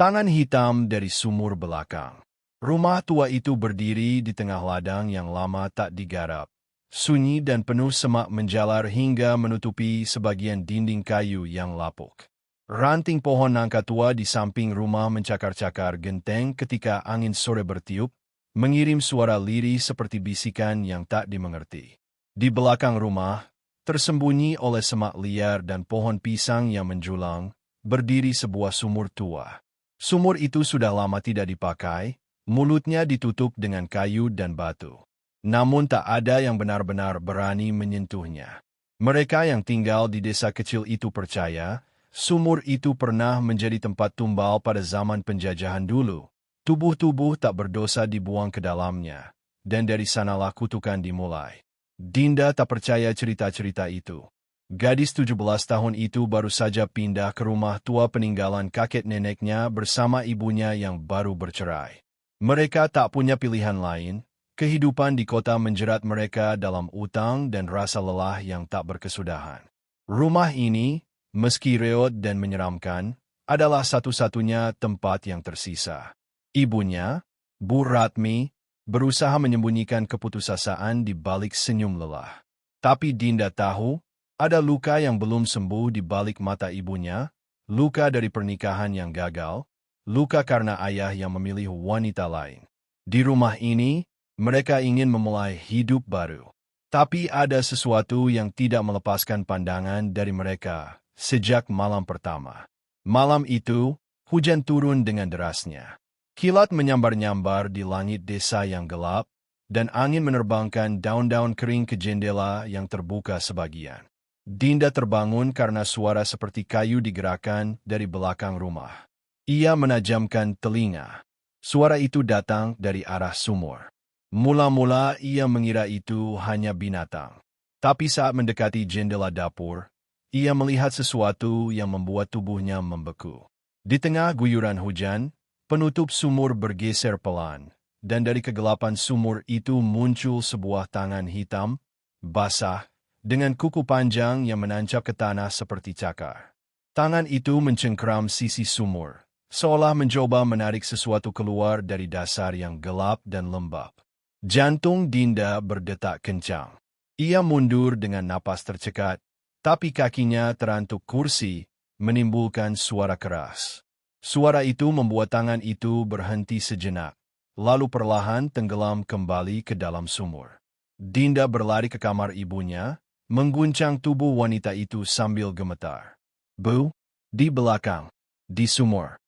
Tangan hitam dari sumur belakang. Rumah tua itu berdiri di tengah ladang yang lama tak digarap. Sunyi dan penuh semak menjalar hingga menutupi sebagian dinding kayu yang lapuk. Ranting pohon nangka tua di samping rumah mencakar-cakar genteng ketika angin sore bertiup, mengirim suara lirih seperti bisikan yang tak dimengerti. Di belakang rumah, tersembunyi oleh semak liar dan pohon pisang yang menjulang, berdiri sebuah sumur tua. Sumur itu sudah lama tidak dipakai, mulutnya ditutup dengan kayu dan batu. Namun tak ada yang benar-benar berani menyentuhnya. Mereka yang tinggal di desa kecil itu percaya, sumur itu pernah menjadi tempat tumbal pada zaman penjajahan dulu. Tubuh-tubuh tak berdosa dibuang ke dalamnya, dan dari sanalah kutukan dimulai. Dinda tak percaya cerita-cerita itu. Gadis 17 tahun itu baru saja pindah ke rumah tua peninggalan kakek neneknya bersama ibunya yang baru bercerai. Mereka tak punya pilihan lain, kehidupan di kota menjerat mereka dalam utang dan rasa lelah yang tak berkesudahan. Rumah ini, meski reot dan menyeramkan, adalah satu-satunya tempat yang tersisa. Ibunya, Bu Ratmi, berusaha menyembunyikan keputusasaan di balik senyum lelah. Tapi Dinda tahu, ada luka yang belum sembuh di balik mata ibunya, luka dari pernikahan yang gagal, luka karena ayah yang memilih wanita lain. Di rumah ini, mereka ingin memulai hidup baru. Tapi ada sesuatu yang tidak melepaskan pandangan dari mereka sejak malam pertama. Malam itu, hujan turun dengan derasnya. Kilat menyambar-nyambar di langit desa yang gelap, dan angin menerbangkan daun-daun kering ke jendela yang terbuka sebagian. Dinda terbangun karena suara seperti kayu digerakkan dari belakang rumah. Ia menajamkan telinga. Suara itu datang dari arah sumur. Mula-mula ia mengira itu hanya binatang. Tapi saat mendekati jendela dapur, ia melihat sesuatu yang membuat tubuhnya membeku. Di tengah guyuran hujan, penutup sumur bergeser pelan, dan dari kegelapan sumur itu muncul sebuah tangan hitam, basah, dengan kuku panjang yang menancap ke tanah seperti cakar. Tangan itu mencengkram sisi sumur, seolah mencoba menarik sesuatu keluar dari dasar yang gelap dan lembab. Jantung Dinda berdetak kencang. Ia mundur dengan napas tercekat, tapi kakinya terantuk kursi, menimbulkan suara keras. Suara itu membuat tangan itu berhenti sejenak, lalu perlahan tenggelam kembali ke dalam sumur. Dinda berlari ke kamar ibunya, mengguncang tubuh wanita itu sambil gemetar. Bu, di belakang, di sumur.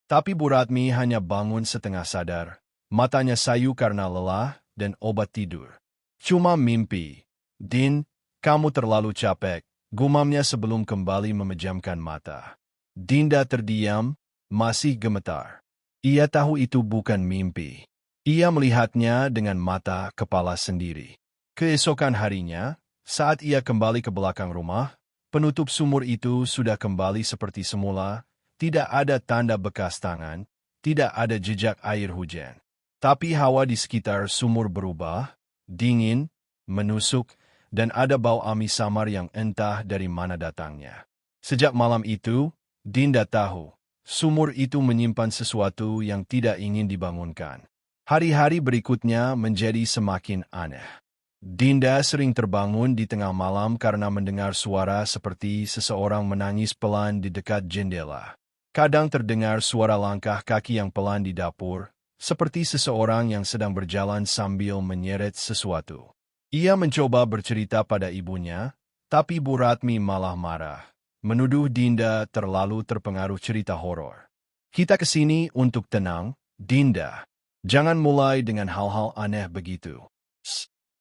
Tapi Bu Ratmi hanya bangun setengah sadar, matanya sayu karena lelah dan obat tidur. Cuma mimpi. Din, kamu terlalu capek, gumamnya sebelum kembali memejamkan mata. Dinda terdiam, masih gemetar. Ia tahu itu bukan mimpi. Ia melihatnya dengan mata kepala sendiri. Keesokan harinya, saat ia kembali ke belakang rumah, penutup sumur itu sudah kembali seperti semula, tidak ada tanda bekas tangan, tidak ada jejak air hujan. Tapi hawa di sekitar sumur berubah, dingin, menusuk, dan ada bau amis samar yang entah dari mana datangnya. Sejak malam itu, Dinda tahu, sumur itu menyimpan sesuatu yang tidak ingin dibangunkan. Hari-hari berikutnya menjadi semakin aneh. Dinda sering terbangun di tengah malam karena mendengar suara seperti seseorang menangis pelan di dekat jendela. Kadang terdengar suara langkah kaki yang pelan di dapur, seperti seseorang yang sedang berjalan sambil menyeret sesuatu. Ia mencoba bercerita pada ibunya, tapi Bu Ratmi malah marah, menuduh Dinda terlalu terpengaruh cerita horor. Kita kesini untuk tenang, Dinda. Jangan mulai dengan hal-hal aneh begitu.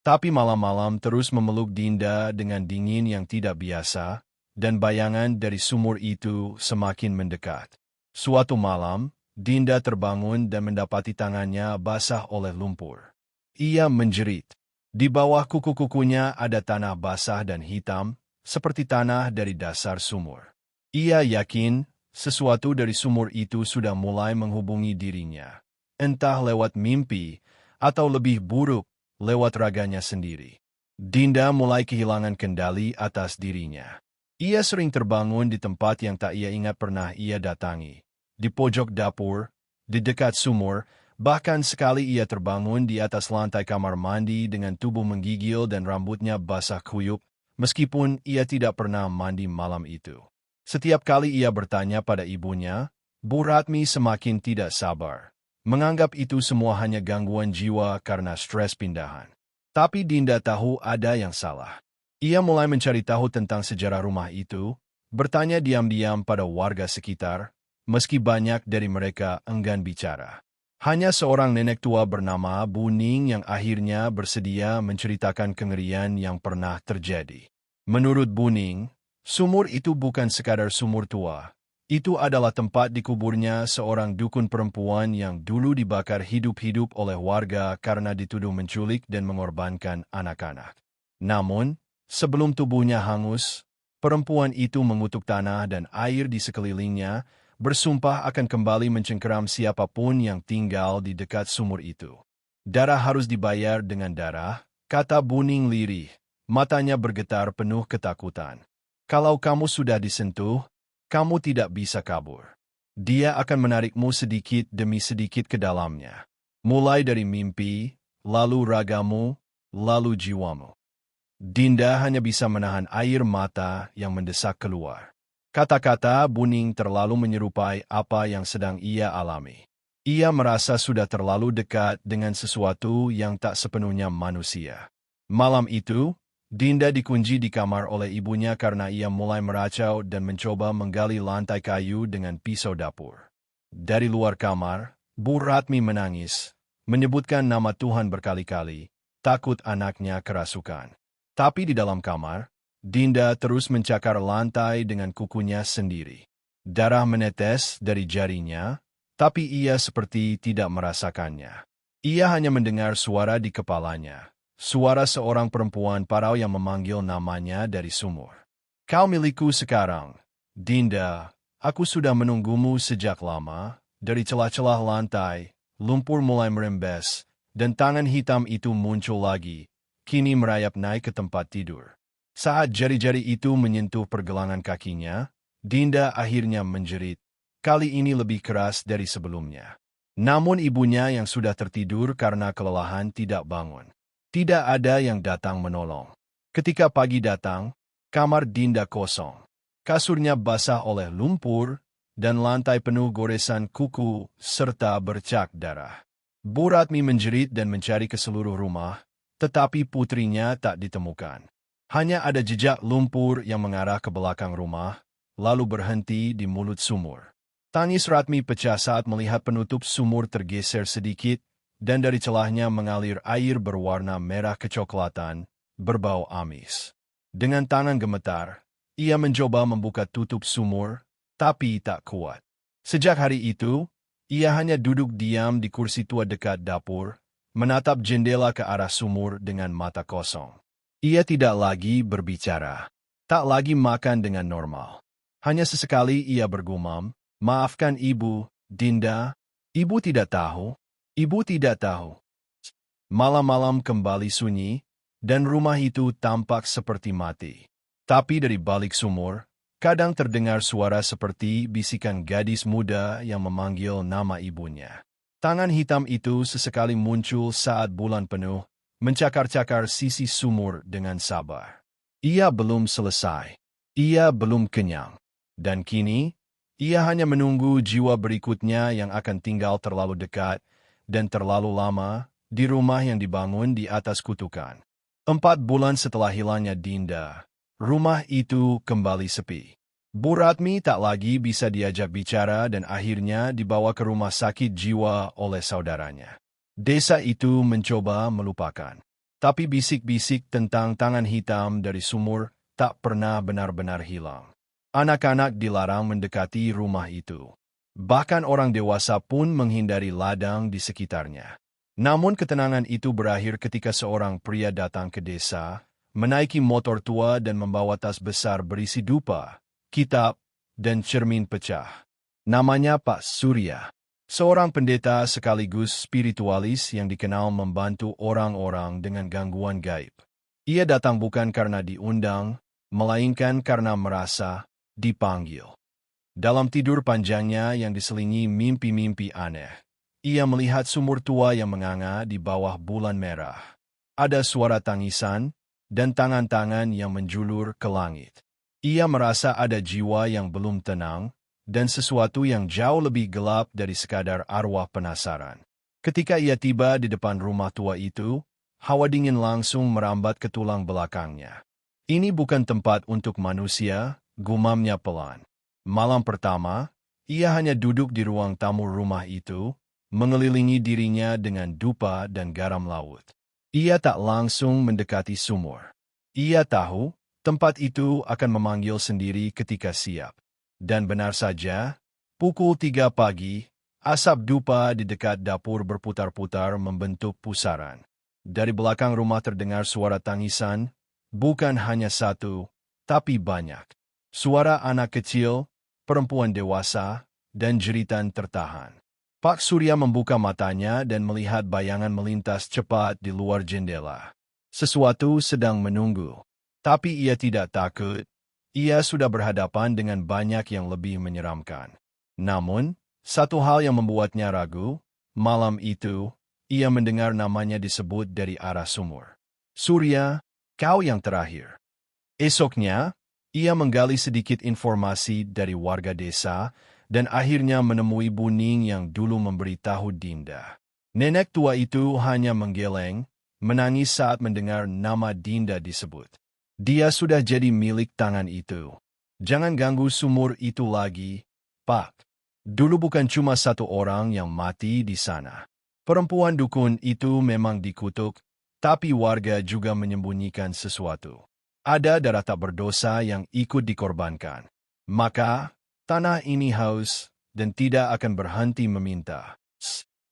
Tapi malam-malam terus memeluk Dinda dengan dingin yang tidak biasa, dan bayangan dari sumur itu semakin mendekat. Suatu malam, Dinda terbangun dan mendapati tangannya basah oleh lumpur. Ia menjerit. Di bawah kuku-kukunya ada tanah basah dan hitam, seperti tanah dari dasar sumur. Ia yakin sesuatu dari sumur itu sudah mulai menghubungi dirinya, entah lewat mimpi atau lebih buruk, lewat raganya sendiri. Dinda mulai kehilangan kendali atas dirinya. Ia sering terbangun di tempat yang tak ia ingat pernah ia datangi, di pojok dapur, di dekat sumur, bahkan sekali ia terbangun di atas lantai kamar mandi dengan tubuh menggigil dan rambutnya basah kuyup, meskipun ia tidak pernah mandi malam itu. Setiap kali ia bertanya pada ibunya, Bu Ratmi semakin tidak sabar, menganggap itu semua hanya gangguan jiwa karena stres pindahan. Tapi Dinda tahu ada yang salah. Ia mulai mencari tahu tentang sejarah rumah itu, bertanya diam-diam pada warga sekitar, meski banyak dari mereka enggan bicara. Hanya seorang nenek tua bernama Bu Ning yang akhirnya bersedia menceritakan kengerian yang pernah terjadi. Menurut Bu Ning, sumur itu bukan sekadar sumur tua. Itu adalah tempat dikuburnya seorang dukun perempuan yang dulu dibakar hidup-hidup oleh warga karena dituduh menculik dan mengorbankan anak-anak. Namun, sebelum tubuhnya hangus, perempuan itu mengutuk tanah dan air di sekelilingnya, bersumpah akan kembali mencengkeram siapapun yang tinggal di dekat sumur itu. Darah harus dibayar dengan darah, kata Bu Ning lirih, matanya bergetar penuh ketakutan. Kalau kamu sudah disentuh, kamu tidak bisa kabur. Dia akan menarikmu sedikit demi sedikit ke dalamnya. Mulai dari mimpi, lalu ragamu, lalu jiwamu. Dinda hanya bisa menahan air mata yang mendesak keluar. Kata-kata Bu Ning terlalu menyerupai apa yang sedang ia alami. Ia merasa sudah terlalu dekat dengan sesuatu yang tak sepenuhnya manusia. Malam itu, Dinda dikunci di kamar oleh ibunya karena ia mulai meracau dan mencoba menggali lantai kayu dengan pisau dapur. Dari luar kamar, Bu Ratmi menangis, menyebutkan nama Tuhan berkali-kali, takut anaknya kerasukan. Tapi di dalam kamar, Dinda terus mencakar lantai dengan kukunya sendiri. Darah menetes dari jarinya, tapi ia seperti tidak merasakannya. Ia hanya mendengar suara di kepalanya, suara seorang perempuan parau yang memanggil namanya dari sumur. Kau milikku sekarang, Dinda, aku sudah menunggumu sejak lama. Dari celah-celah lantai, lumpur mulai merembes, dan tangan hitam itu muncul lagi, kini merayap naik ke tempat tidur. Saat jari-jari itu menyentuh pergelangan kakinya, Dinda akhirnya menjerit, kali ini lebih keras dari sebelumnya. Namun ibunya yang sudah tertidur karena kelelahan tidak bangun. Tidak ada yang datang menolong. Ketika pagi datang, kamar Dinda kosong. Kasurnya basah oleh lumpur, dan lantai penuh goresan kuku serta bercak darah. Bu Ratmi menjerit dan mencari ke seluruh rumah, tetapi putrinya tak ditemukan. Hanya ada jejak lumpur yang mengarah ke belakang rumah, lalu berhenti di mulut sumur. Tangis Ratmi pecah saat melihat penutup sumur tergeser sedikit, dan dari celahnya mengalir air berwarna merah kecoklatan, berbau amis. Dengan tangan gemetar, ia mencoba membuka tutup sumur, tapi tak kuat. Sejak hari itu, ia hanya duduk diam di kursi tua dekat dapur, menatap jendela ke arah sumur dengan mata kosong. Ia tidak lagi berbicara, tak lagi makan dengan normal. Hanya sesekali ia bergumam, maafkan ibu, Dinda, ibu tidak tahu, ibu tidak tahu. Malam-malam kembali sunyi, dan rumah itu tampak seperti mati. Tapi dari balik sumur, kadang terdengar suara seperti bisikan gadis muda yang memanggil nama ibunya. Tangan hitam itu sesekali muncul saat bulan penuh, mencakar-cakar sisi sumur dengan sabar. Ia belum selesai. Ia belum kenyang. Dan kini, ia hanya menunggu jiwa berikutnya yang akan tinggal terlalu dekat dan terlalu lama di rumah yang dibangun di atas kutukan. 4 bulan setelah hilangnya Dinda, rumah itu kembali sepi. Bu Ratmi tak lagi bisa diajak bicara dan akhirnya dibawa ke rumah sakit jiwa oleh saudaranya. Desa itu mencoba melupakan. Tapi bisik-bisik tentang tangan hitam dari sumur tak pernah benar-benar hilang. Anak-anak dilarang mendekati rumah itu. Bahkan orang dewasa pun menghindari ladang di sekitarnya. Namun ketenangan itu berakhir ketika seorang pria datang ke desa, menaiki motor tua dan membawa tas besar berisi dupa, kitab, dan cermin pecah. Namanya Pak Surya. Seorang pendeta sekaligus spiritualis yang dikenal membantu orang-orang dengan gangguan gaib. Ia datang bukan karena diundang, melainkan karena merasa dipanggil. Dalam tidur panjangnya yang diselingi mimpi-mimpi aneh, ia melihat sumur tua yang menganga di bawah bulan merah. Ada suara tangisan dan tangan-tangan yang menjulur ke langit. Ia merasa ada jiwa yang belum tenang dan sesuatu yang jauh lebih gelap dari sekadar arwah penasaran. Ketika ia tiba di depan rumah tua itu, hawa dingin langsung merambat ke tulang belakangnya. Ini bukan tempat untuk manusia, gumamnya pelan. Malam pertama, ia hanya duduk di ruang tamu rumah itu, mengelilingi dirinya dengan dupa dan garam laut. Ia tak langsung mendekati sumur. Ia tahu tempat itu akan memanggil sendiri ketika siap. Dan benar saja, pukul 3 pagi, asap dupa di dekat dapur berputar-putar membentuk pusaran. Dari belakang rumah terdengar suara tangisan, bukan hanya satu, tapi banyak. Suara anak kecil, perempuan dewasa, dan jeritan tertahan. Pak Surya membuka matanya dan melihat bayangan melintas cepat di luar jendela. Sesuatu sedang menunggu. Tapi ia tidak takut. Ia sudah berhadapan dengan banyak yang lebih menyeramkan. Namun, satu hal yang membuatnya ragu, malam itu, ia mendengar namanya disebut dari arah sumur. Surya, kau yang terakhir. Esoknya, ia menggali sedikit informasi dari warga desa dan akhirnya menemui Buning yang dulu memberitahu Dinda. Nenek tua itu hanya menggeleng, menangis saat mendengar nama Dinda disebut. Dia sudah jadi milik tangan itu. Jangan ganggu sumur itu lagi, Pak. Dulu bukan cuma satu orang yang mati di sana. Perempuan dukun itu memang dikutuk, tapi warga juga menyembunyikan sesuatu. Ada darah tak berdosa yang ikut dikorbankan. Maka, tanah ini haus dan tidak akan berhenti meminta.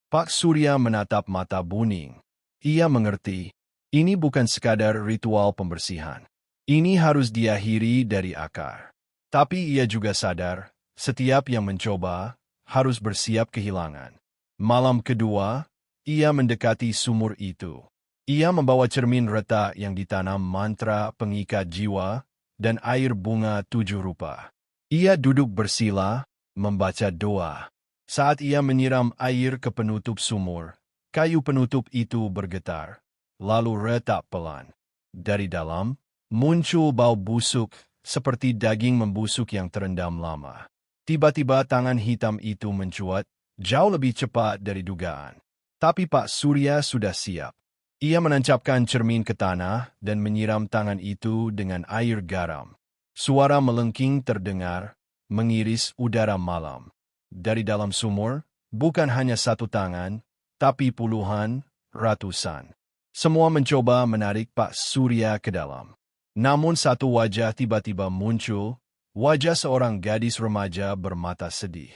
Pak Surya menatap mata Buning. Ia mengerti, ini bukan sekadar ritual pembersihan. Ini harus diakhiri dari akar. Tapi ia juga sadar, setiap yang mencoba harus bersiap kehilangan. Malam kedua, ia mendekati sumur itu. Ia membawa cermin retak yang ditanam mantra pengikat jiwa dan air bunga 7 rupa. Ia duduk bersila, membaca doa. Saat ia menyiram air ke penutup sumur, kayu penutup itu bergetar, lalu retak pelan. Dari dalam, muncul bau busuk, seperti daging membusuk yang terendam lama. Tiba-tiba tangan hitam itu mencuat, jauh lebih cepat dari dugaan. Tapi Pak Surya sudah siap. Ia menancapkan cermin ke tanah dan menyiram tangan itu dengan air garam. Suara melengking terdengar, mengiris udara malam. Dari dalam sumur, bukan hanya satu tangan, tapi puluhan, ratusan. Semua mencoba menarik Pak Surya ke dalam. Namun satu wajah tiba-tiba muncul, wajah seorang gadis remaja bermata sedih.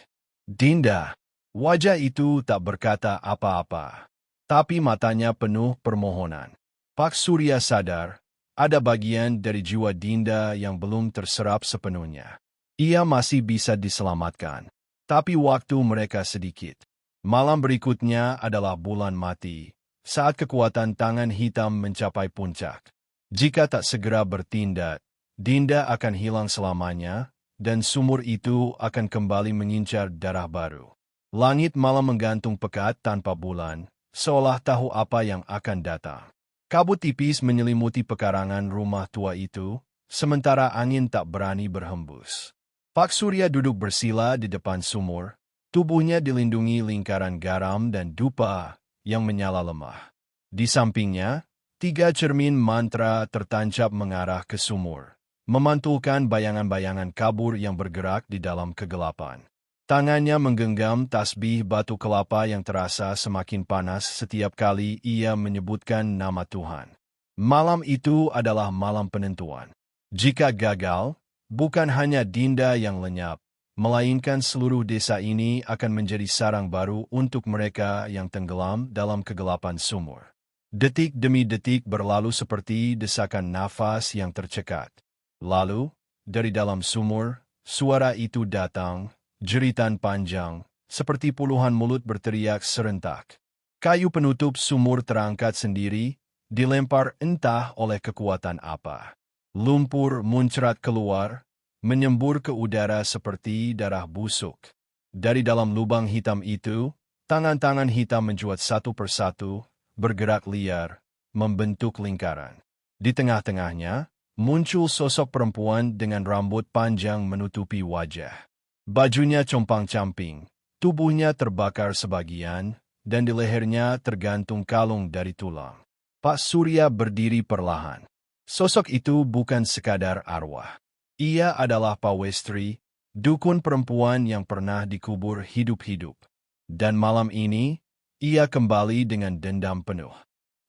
Dinda, wajah itu tak berkata apa-apa. Tapi matanya penuh permohonan. Pak Surya sadar, ada bagian dari jiwa Dinda yang belum terserap sepenuhnya. Ia masih bisa diselamatkan. Tapi waktu mereka sedikit. Malam berikutnya adalah bulan mati, saat kekuatan tangan hitam mencapai puncak. Jika tak segera bertindak, Dinda akan hilang selamanya, dan sumur itu akan kembali mengincar darah baru. Langit malam menggantung pekat tanpa bulan, seolah tahu apa yang akan datang. Kabut tipis menyelimuti pekarangan rumah tua itu, sementara angin tak berani berhembus. Pak Surya duduk bersila di depan sumur, tubuhnya dilindungi lingkaran garam dan dupa yang menyala lemah. Di sampingnya, 3 cermin mantra tertancap mengarah ke sumur, memantulkan bayangan-bayangan kabur yang bergerak di dalam kegelapan. Tangannya menggenggam tasbih batu kelapa yang terasa semakin panas setiap kali ia menyebutkan nama Tuhan. Malam itu adalah malam penentuan. Jika gagal, bukan hanya Dinda yang lenyap, melainkan seluruh desa ini akan menjadi sarang baru untuk mereka yang tenggelam dalam kegelapan sumur. Detik demi detik berlalu seperti desakan nafas yang tercekat. Lalu, dari dalam sumur, suara itu datang, jeritan panjang, seperti puluhan mulut berteriak serentak. Kayu penutup sumur terangkat sendiri, dilempar entah oleh kekuatan apa. Lumpur muncrat keluar, menyembur ke udara seperti darah busuk. Dari dalam lubang hitam itu, tangan-tangan hitam mencuat satu persatu, bergerak liar, membentuk lingkaran. Di tengah-tengahnya, muncul sosok perempuan dengan rambut panjang menutupi wajah. Bajunya compang-camping, tubuhnya terbakar sebagian, dan di lehernya tergantung kalung dari tulang. Pak Surya berdiri perlahan. Sosok itu bukan sekadar arwah. Ia adalah Pawestri, dukun perempuan yang pernah dikubur hidup-hidup. Dan malam ini, ia kembali dengan dendam penuh.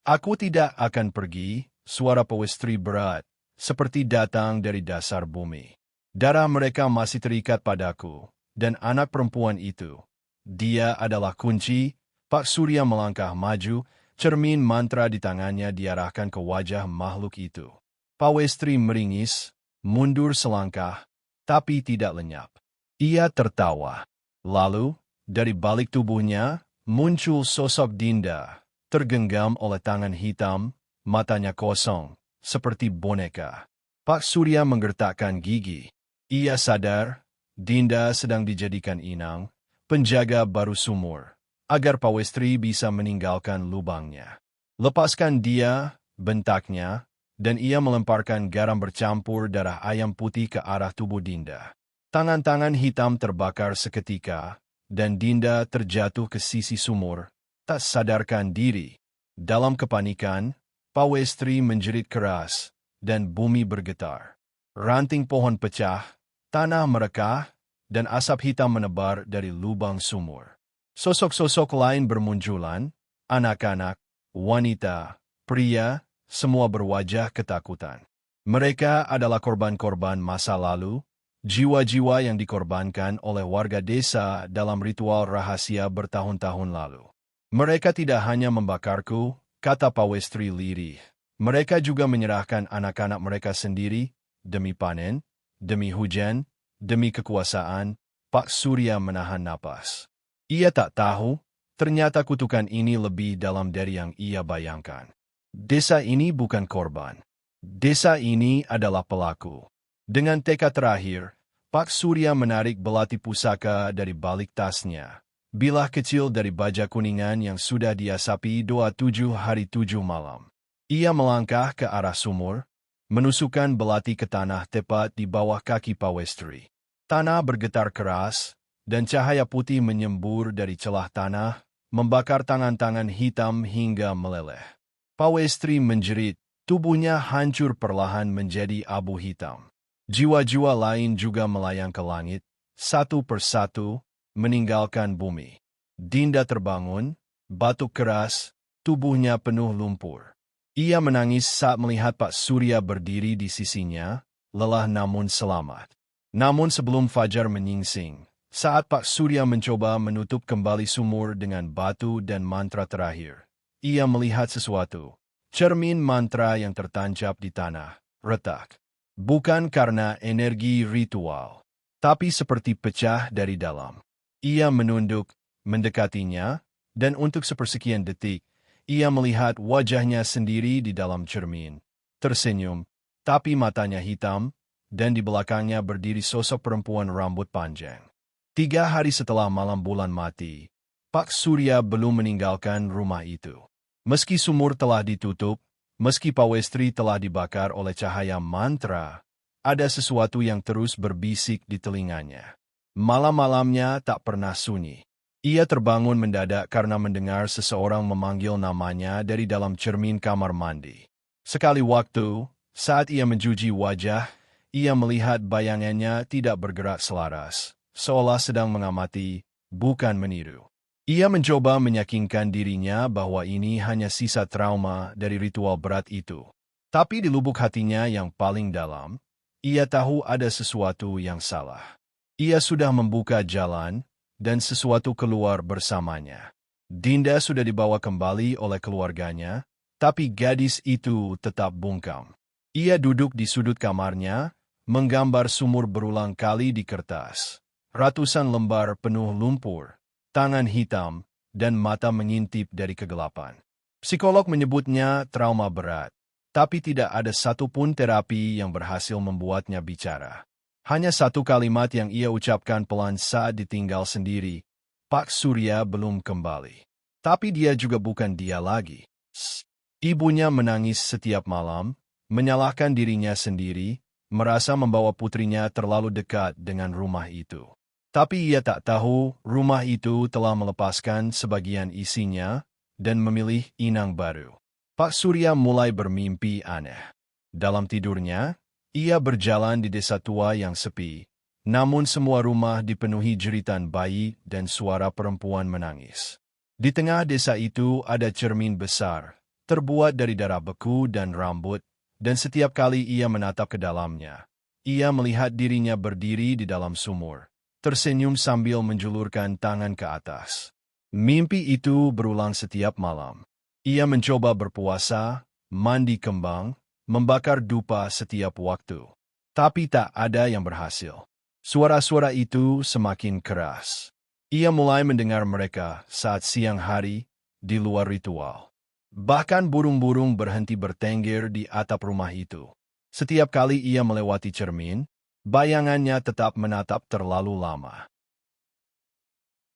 Aku tidak akan pergi, suara Pawestri berat, seperti datang dari dasar bumi. Darah mereka masih terikat padaku, dan anak perempuan itu. Dia adalah kunci. Pak Surya melangkah maju, cermin mantra di tangannya diarahkan ke wajah makhluk itu. Pawestri meringis, mundur selangkah, tapi tidak lenyap. Ia tertawa. Lalu, dari balik tubuhnya, muncul sosok Dinda, tergenggam oleh tangan hitam, matanya kosong, seperti boneka. Pak Surya menggertakkan gigi. Ia sadar, Dinda sedang dijadikan inang, penjaga baru sumur, agar Pawestri bisa meninggalkan lubangnya. Lepaskan dia, bentaknya, dan ia melemparkan garam bercampur darah ayam putih ke arah tubuh Dinda. Tangan-tangan hitam terbakar seketika, dan Dinda terjatuh ke sisi sumur, tak sadarkan diri. Dalam kepanikan, Pawestri menjerit keras, dan bumi bergetar. Ranting pohon pecah, tanah merekah, dan asap hitam menebar dari lubang sumur. Sosok-sosok lain bermunculan, anak-anak, wanita, pria, semua berwajah ketakutan. Mereka adalah korban-korban masa lalu, jiwa-jiwa yang dikorbankan oleh warga desa dalam ritual rahasia bertahun-tahun lalu. Mereka tidak hanya membakarku, kata Pawestri lirih. Mereka juga menyerahkan anak-anak mereka sendiri, demi panen, demi hujan, demi kekuasaan. Pak Surya menahan napas. Ia tak tahu, ternyata kutukan ini lebih dalam dari yang ia bayangkan. Desa ini bukan korban. Desa ini adalah pelaku. Dengan tekad terakhir, Pak Surya menarik belati pusaka dari balik tasnya. Bilah kecil dari baja kuningan yang sudah diasapi doa 7 hari 7 malam. Ia melangkah ke arah sumur, menusukkan belati ke tanah tepat di bawah kaki Pawestri. Tanah bergetar keras, dan cahaya putih menyembur dari celah tanah, membakar tangan-tangan hitam hingga meleleh. Pawestri menjerit, tubuhnya hancur perlahan menjadi abu hitam. Jiwa-jiwa lain juga melayang ke langit, satu persatu, meninggalkan bumi. Dinda terbangun, batuk keras, tubuhnya penuh lumpur. Ia menangis saat melihat Pak Surya berdiri di sisinya, lelah namun selamat. Namun sebelum fajar menyingsing, saat Pak Surya mencoba menutup kembali sumur dengan batu dan mantra terakhir, ia melihat sesuatu. Cermin mantra yang tertancap di tanah, retak. Bukan karena energi ritual, tapi seperti pecah dari dalam. Ia menunduk, mendekatinya, dan untuk sepersekian detik, ia melihat wajahnya sendiri di dalam cermin. Tersenyum, tapi matanya hitam, dan di belakangnya berdiri sosok perempuan rambut panjang. 3 hari setelah malam bulan mati, Pak Surya belum meninggalkan rumah itu. Meski sumur telah ditutup, meski Pawestri telah dibakar oleh cahaya mantra, ada sesuatu yang terus berbisik di telinganya. Malam-malamnya tak pernah sunyi. Ia terbangun mendadak karena mendengar seseorang memanggil namanya dari dalam cermin kamar mandi. Sekali waktu, saat ia mencuci wajah, ia melihat bayangannya tidak bergerak selaras, seolah sedang mengamati, bukan meniru. Ia mencoba meyakinkan dirinya bahwa ini hanya sisa trauma dari ritual berat itu. Tapi di lubuk hatinya yang paling dalam, ia tahu ada sesuatu yang salah. Ia sudah membuka jalan, dan sesuatu keluar bersamanya. Dinda sudah dibawa kembali oleh keluarganya, tapi gadis itu tetap bungkam. Ia duduk di sudut kamarnya, menggambar sumur berulang kali di kertas. Ratusan lembar penuh lumpur, tangan hitam, dan mata mengintip dari kegelapan. Psikolog menyebutnya trauma berat, tapi tidak ada satupun terapi yang berhasil membuatnya bicara. Hanya satu kalimat yang ia ucapkan pelan saat ditinggal sendiri. Pak Surya belum kembali. Tapi dia juga bukan dia lagi. Ibunya menangis setiap malam, menyalahkan dirinya sendiri, merasa membawa putrinya terlalu dekat dengan rumah itu. Tapi ia tak tahu rumah itu telah melepaskan sebagian isinya dan memilih inang baru. Pak Surya mulai bermimpi aneh. Dalam tidurnya, ia berjalan di desa tua yang sepi, namun semua rumah dipenuhi jeritan bayi dan suara perempuan menangis. Di tengah desa itu ada cermin besar, terbuat dari darah beku dan rambut, dan setiap kali ia menatap ke dalamnya, ia melihat dirinya berdiri di dalam sumur, tersenyum sambil menjulurkan tangan ke atas. Mimpi itu berulang setiap malam. Ia mencoba berpuasa, mandi kembang, membakar dupa setiap waktu. Tapi tak ada yang berhasil. Suara-suara itu semakin keras. Ia mulai mendengar mereka saat siang hari di luar ritual. Bahkan burung-burung berhenti bertengger di atap rumah itu. Setiap kali ia melewati cermin, bayangannya tetap menatap terlalu lama.